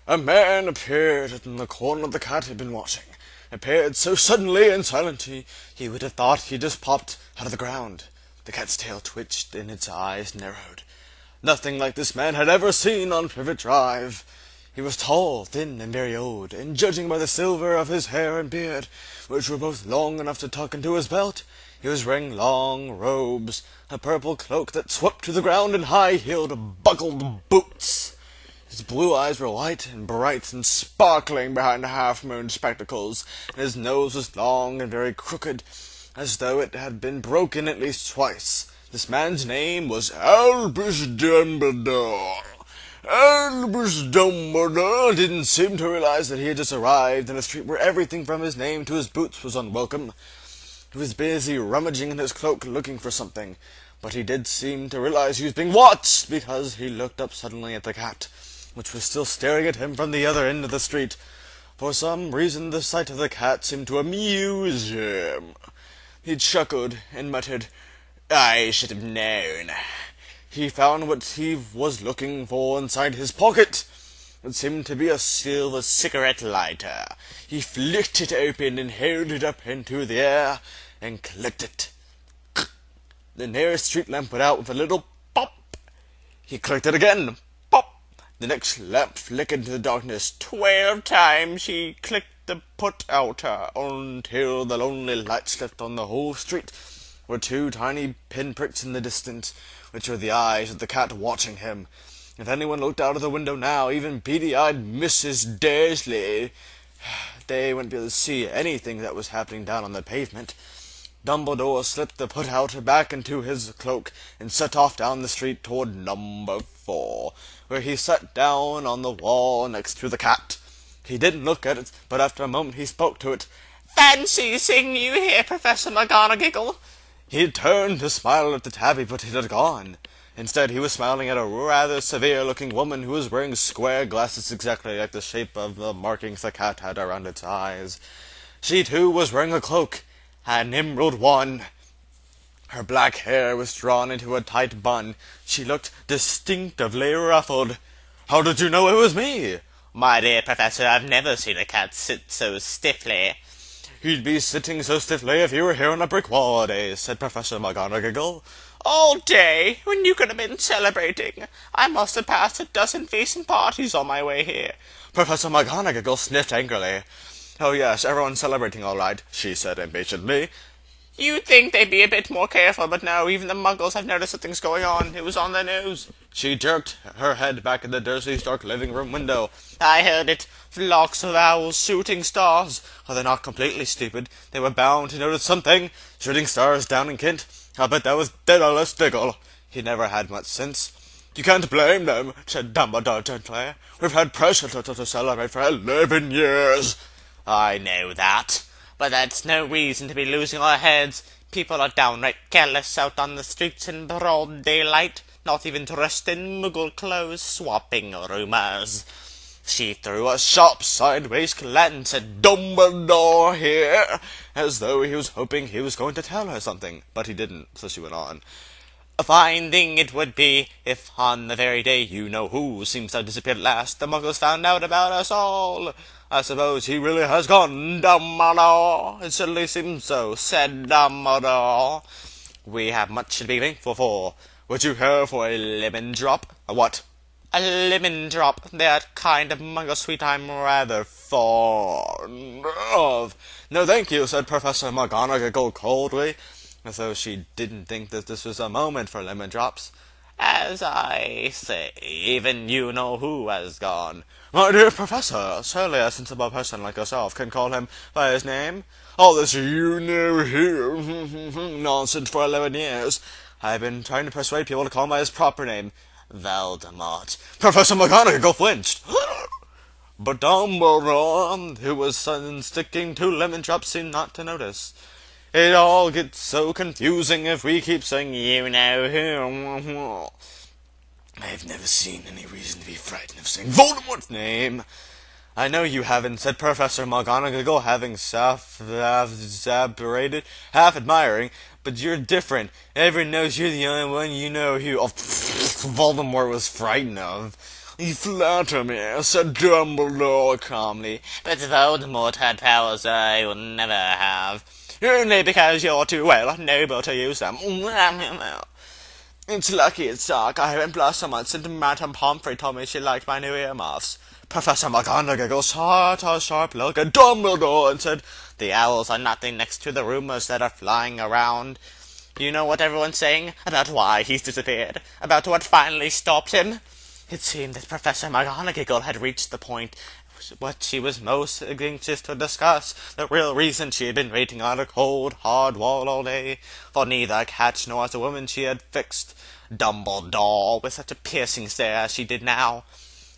A man appeared in the corner the cat had been watching. Appeared so suddenly and silently, he would have thought he just popped out of the ground. The cat's tail twitched and its eyes narrowed. Nothing like this man had ever seen on Privet Drive. He was tall, thin, and very old, and judging by the silver of his hair and beard, which were both long enough to tuck into his belt, he was wearing long robes, a purple cloak that swept to the ground, and high-heeled, buckled boots. His blue eyes were white and bright and sparkling behind half-moon spectacles, and his nose was long and very crooked, as though it had been broken at least twice. This man's name was Albus Dumbledore. Albus Dumbledore didn't seem to realize that he had just arrived in a street where everything from his name to his boots was unwelcome. He was busy rummaging in his cloak looking for something, but he did seem to realize he was being watched, because he looked up suddenly at the cat, which was still staring at him from the other end of the street. For some reason the sight of the cat seemed to amuse him. He chuckled and muttered, "I should have known." He found what he was looking for inside his pocket. It seemed to be a silver cigarette lighter. He flicked it open and held it up into the air and clicked it. The nearest street lamp went out with a little pop. He clicked it again. Pop. The next lamp flickered into the darkness. 12 times he clicked the put-outer until the lonely lights left on the whole street were 2 tiny pinpricks in the distance, which were the eyes of the cat watching him. If anyone looked out of the window now, even beady-eyed Mrs. Dursley, they wouldn't be able to see anything that was happening down on the pavement. Dumbledore slipped the put-outer back into his cloak and set off down the street toward number 4, where he sat down on the wall next to the cat. He didn't look at it, but after a moment he spoke to it. "Fancy seeing you here, Professor McGonagall." He turned to smile at the tabby, but it had gone. Instead, he was smiling at a rather severe-looking woman who was wearing square glasses exactly like the shape of the markings the cat had around its eyes. She, too, was wearing a cloak, an emerald one. Her black hair was drawn into a tight bun. She looked distinctively ruffled. "How did you know it was me?" "My dear Professor, I've never seen a cat sit so stiffly." "He'd be sitting so stiffly if you were here on a brick wall all day," said Professor McGonagall. "All day? When you could have been celebrating. I must have passed a dozen feasts and parties on my way here." Professor McGonagall sniffed angrily. "Oh yes, everyone's celebrating all right," she said impatiently. "You'd think they'd be a bit more careful, but no, even the Muggles have noticed that things going on. It was on their nose." She jerked her head back at the Dursleys' dark living-room window. "I heard it. Flocks of owls shooting stars. Oh, they're not completely stupid. They were bound to notice something. Shooting stars down in Kent. I bet that was Daedalus Diggle. He never had much sense." "You can't blame them," said Dumbledore gently. "We've had pressure to celebrate for 11 years. "I know that, but that's no reason to be losing our heads. People are downright careless out on the streets in broad daylight, not even dressed in Muggle clothes, swapping rumours." She threw a sharp sideways glance at Dumbledore here, as though he was hoping he was going to tell her something, but he didn't, so she went on. "A fine thing it would be if, on the very day you-know-who seems to have disappeared at last, the Muggles found out about us all. I suppose he really has gone, Dumbledore. It certainly seems so," said Dumbledore. "We have much to be thankful for. Would you care for a lemon drop?" "A what?" "A lemon drop, that kind of Muggle sweet I'm rather fond of." "No, thank you," said Professor McGonagall coldly, as though she didn't think that this was a moment for lemon drops. "As I say, even you-know-who has gone." "My dear Professor, surely a sensible person like yourself can call him by his name." "All this you-know-who nonsense for 11 years. I've been trying to persuade people to call him by his proper name. Voldemort." Professor McGonagall flinched. But Dumbledore, who was sticking to lemon drops, seemed not to notice. "It all gets so confusing if we keep saying you-know-who. I've never seen any reason to be frightened of saying Voldemort's name." "I know you haven't," said Professor McGonagall, having separated, half admiring, "but you're different. Everyone knows you're the only one you know who Voldemort was frightened of." "You flatter me," said Dumbledore calmly, "but Voldemort had powers I will never have, only because you're too well able to use them. It's lucky it's dark. I haven't blushed so much since Madame Pomfrey told me she liked my new earmuffs." Professor McGonagall shot a sharp look at Dumbledore and said, "The owls are nothing next to the rumors that are flying around. You know what everyone's saying about why he's disappeared? About what finally stopped him?" It seemed that Professor McGonagall had reached the point what she was most anxious to discuss, the real reason she had been waiting on a cold, hard wall all day, for neither a cat nor as a woman she had fixed Dumbledore with such a piercing stare as she did now.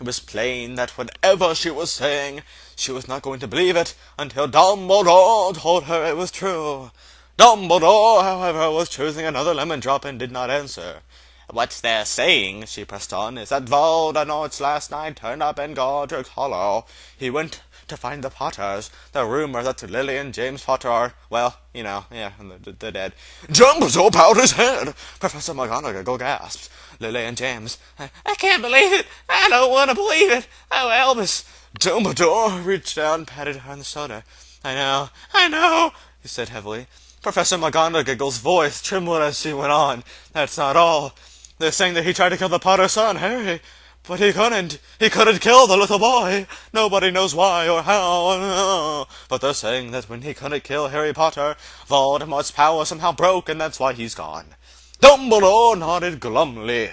It was plain that whatever she was saying, she was not going to believe it until Dumbledore told her it was true. Dumbledore, however, was choosing another lemon drop and did not answer. "What they're saying," she pressed on, "is that Voldemort last night turned up in Godric's Hollow. He went to find the Potters. The rumor that Lily and James Potter are, well, you know, yeah, they're dead." Dumbledore bowed his head. Professor McGonagall gasped. "Lily and James. I can't believe it. I don't want to believe it. Oh, Albus." Dumbledore reached out and patted her on the shoulder. I know, he said heavily. Professor McGonagall's voice trembled as she went on. "That's not all. They're saying that he tried to kill the Potter's son, Harry. But he couldn't. He couldn't kill the little boy. Nobody knows why or how. But they're saying that when he couldn't kill Harry Potter, Voldemort's power somehow broke, and that's why he's gone." Dumbledore nodded glumly.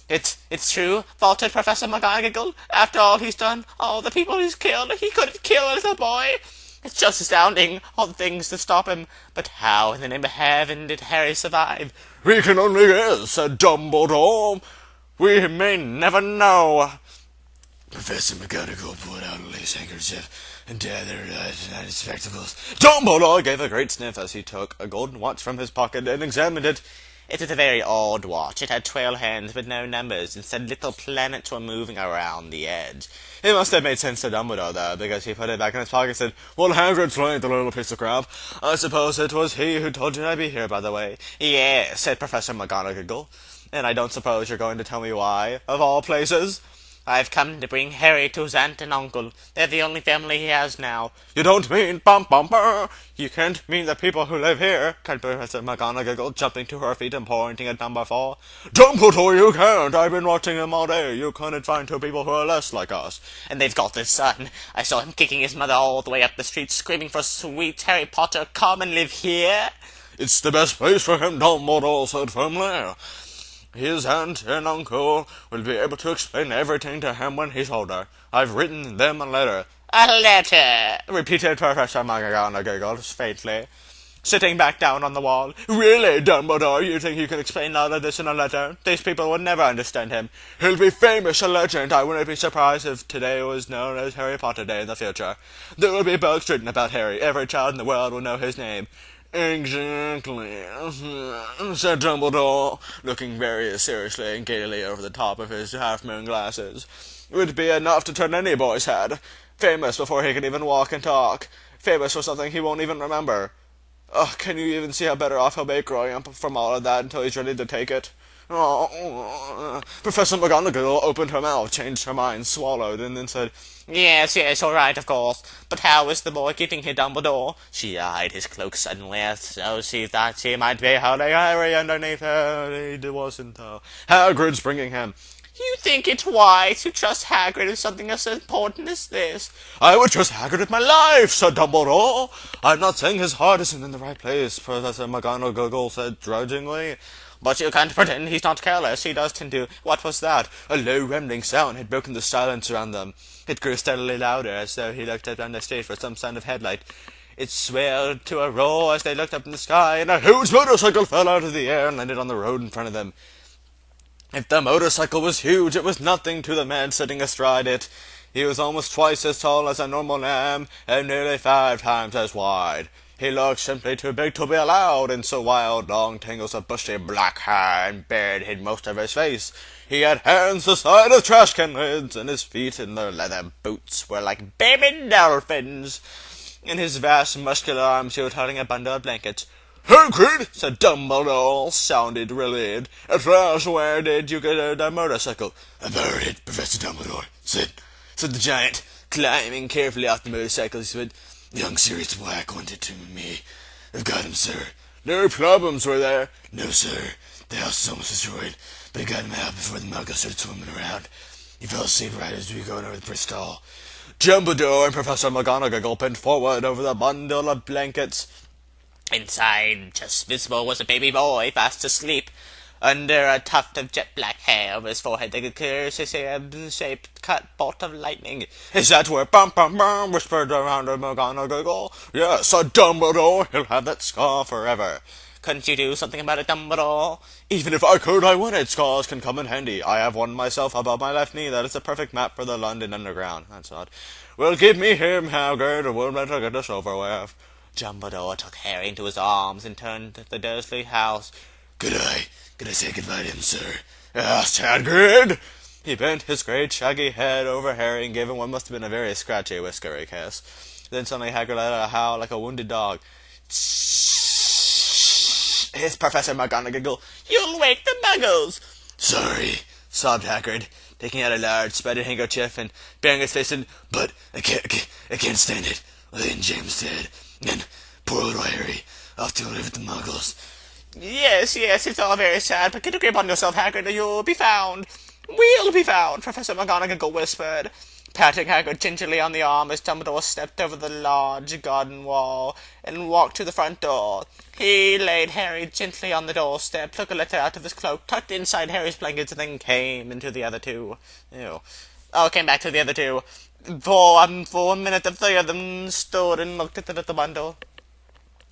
It's true," faltered Professor McGonagall. "After all he's done, all the people he's killed, he couldn't kill a little boy. It's just astounding, all the things to stop him. But how in the name of heaven did Harry survive?" "We can only guess," said Dumbledore. "We may never know." Professor McGonagall pulled out a lace handkerchief and gathered his spectacles. Dumbledore gave a great sniff as he took a golden watch from his pocket and examined it. It was a very odd watch. It had 12 hands but no numbers, and said little planets were moving around the edge. It must have made sense to Dumbledore, though, because he put it back in his pocket and said, "Well, Hagrid's right, the little piece of crap. I suppose it was he who told you I'd be here, by the way." "Yes," said Professor McGonagall. "And I don't suppose you're going to tell me why, of all places?" "I've come to bring Harry to his aunt and uncle. They're the only family he has now." "You don't mean bum. You can't mean the people who live here," cried Professor McGonagall, jumping to her feet and pointing at number 4. "Dumbledore, you can't. I've been watching him all day. You couldn't find two people who are less like us." "And they've got this son. I saw him kicking his mother all the way up the street, screaming for sweet Harry Potter, come and live here." "It's the best place for him," Dumbledore said firmly. "His aunt and uncle will be able to explain everything to him when he's older. I've written them a letter." "A letter," repeated Professor McGonagall faintly, sitting back down on the wall. "Really, Dumbledore, you think you can explain all of this in a letter? These people would never understand him. He'll be famous, a legend. I wouldn't be surprised if today was known as Harry Potter Day in the future. There will be books written about Harry. Every child in the world will know his name." "Exactly," said Dumbledore, looking very seriously and gaily over the top of his half-moon glasses. "It would be enough to turn any boy's head. Famous before he can even walk and talk. Famous for something he won't even remember. Can you even see how better off he'll be growing up from all of that until he's ready to take it?" Professor McGonagall opened her mouth, changed her mind, swallowed, and then said, Yes, all right, of course. But how is the boy getting here, Dumbledore?" She eyed his cloak suddenly, as though she thought she might be holding Harry underneath her. It wasn't, though. "Hagrid's bringing him." "You think it wise to trust Hagrid with something as important as this?" "I would trust Hagrid with my life," said Dumbledore. "I'm not saying his heart isn't in the right place," Professor McGonagall said grudgingly. "But you can't pretend he's not careless. He does tend to—" What was that? A low rumbling sound had broken the silence around them. It grew steadily louder, as though he looked up down the street for some sign of headlight. It swelled to a roar as they looked up in the sky, and a huge motorcycle fell out of the air and landed on the road in front of them. If the motorcycle was huge, it was nothing to the man sitting astride it. He was almost twice as tall as a normal lamb, and nearly 5 times as wide. He looked simply too big to be allowed, and so wild, long tangles of bushy black hair and beard hid most of his face. He had hands the size of trash can lids, and his feet in their leather boots were like baby dolphins. In his vast muscular arms he was holding a bundle of blankets. Hagrid, said Dumbledore, sounded relieved. At last, where did you get that motorcycle? I borrowed it, Professor Dumbledore, said the giant, climbing carefully off the motorcycle. He said, young Sirius Black wanted to me. I've got him, sir. No problems were there? No, sir. The house is almost destroyed, but I got him out before the muggles started swimming around. He fell asleep right as we were going over the Bristol. Dumbledore and Professor McGonagall bent forward over the bundle of blankets. Inside, just visible, was a baby boy fast asleep. Under a tuft of jet-black hair over his forehead, they could clearly see a shaped cut bolt of lightning. Is that where bum, whispered around McGonagall. Yes, a Dumbledore. He'll have that scar forever. Couldn't you do something about it, Dumbledore? Even if I could, I wouldn't. Scars can come in handy. I have one myself above my left knee. That is a perfect map for the London Underground. That's odd. Well, give me him, Hagrid, and we'll better get this over with. Dumbledore took Harry into his arms and turned to the Dursley house. Could I say goodbye to him, sir? Asked Hagrid. He bent his great shaggy head over Harry and gave him what must have been a very scratchy whiskery kiss. Then suddenly Hagrid let out a howl like a wounded dog. Hissed Professor McGonagall. You'll wake the muggles. Sorry, sobbed Hagrid, taking out a large spreaded handkerchief and burying his face in. But I can't stand it. Lane James dead, and poor little Harry off to live with the muggles. Yes, it's all very sad, but get a grip on yourself, Hagrid, or you'll be found. We'll be found, Professor McGonagall whispered, patting Hagrid gingerly on the arm as Dumbledore stepped over the large garden wall and walked to the front door. He laid Harry gently on the doorstep, took a letter out of his cloak, tucked inside Harry's blankets, and then came into the other two. Came back to the other two. For a minute, the three of them stood and looked at the little bundle.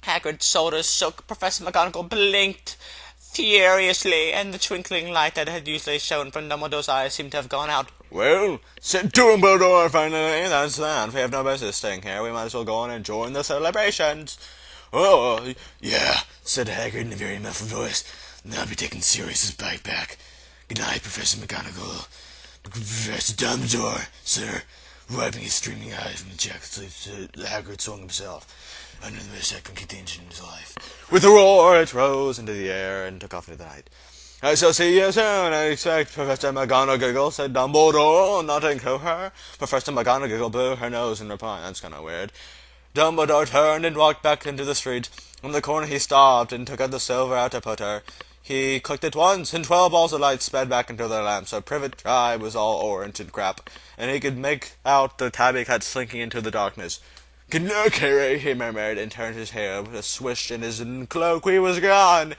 Hagrid's shoulders shook. Professor McGonagall blinked furiously, and the twinkling light that had usually shone from Dumbledore's eyes seemed to have gone out. Well, said Dumbledore finally, that's that. If we have no business staying here, we might as well go on and join the celebrations. Oh, yeah, said Hagrid in a very muffled voice. I'll be taking Sirius's bike back. Good night, Professor McGonagall. Professor Dumbledore, sir. Wiping his streaming eyes from the jacket sleeves, Hagrid swung himself under the second contingent in his life. With a roar, it rose into the air and took off into the night. I shall see you soon, I expect, Professor McGonagall, said Dumbledore, nodding to her. Professor McGonagall blew her nose in reply. That's kind of weird. Dumbledore turned and walked back into the street. On the corner he stopped and took out the silver outer-putter. He clicked it once, and 12 balls of light sped back into the lamp, so Privet Drive was all orange and crap, and he could make out the tabby cat slinking into the darkness. Good luck, Harry, he murmured, and turned his hair with a swish, and his cloak he was gone.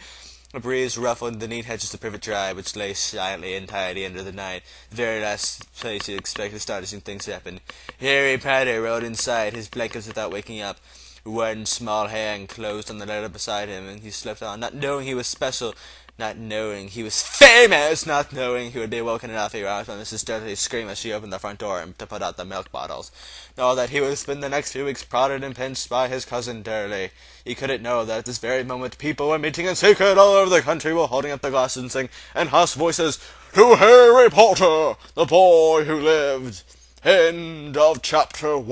A breeze ruffled the neat hedges of Privet Drive, which lay silently and tidy under the night, the very last place you'd expect astonishing things to happen. Harry Potter rolled inside his blankets without waking up. One small hand closed on the letter beside him, and he slept on, not knowing he was special, not knowing he was famous, not knowing he would be woken in a few hours by Mrs. Dursley's scream as she opened the front door to put out the milk bottles. Nor that he would spend the next few weeks prodded and pinched by his cousin Durley. He couldn't know that at this very moment people were meeting in secret all over the country while holding up the glasses and saying in hushed voices, "To Harry Potter, the boy who lived." End of chapter 1.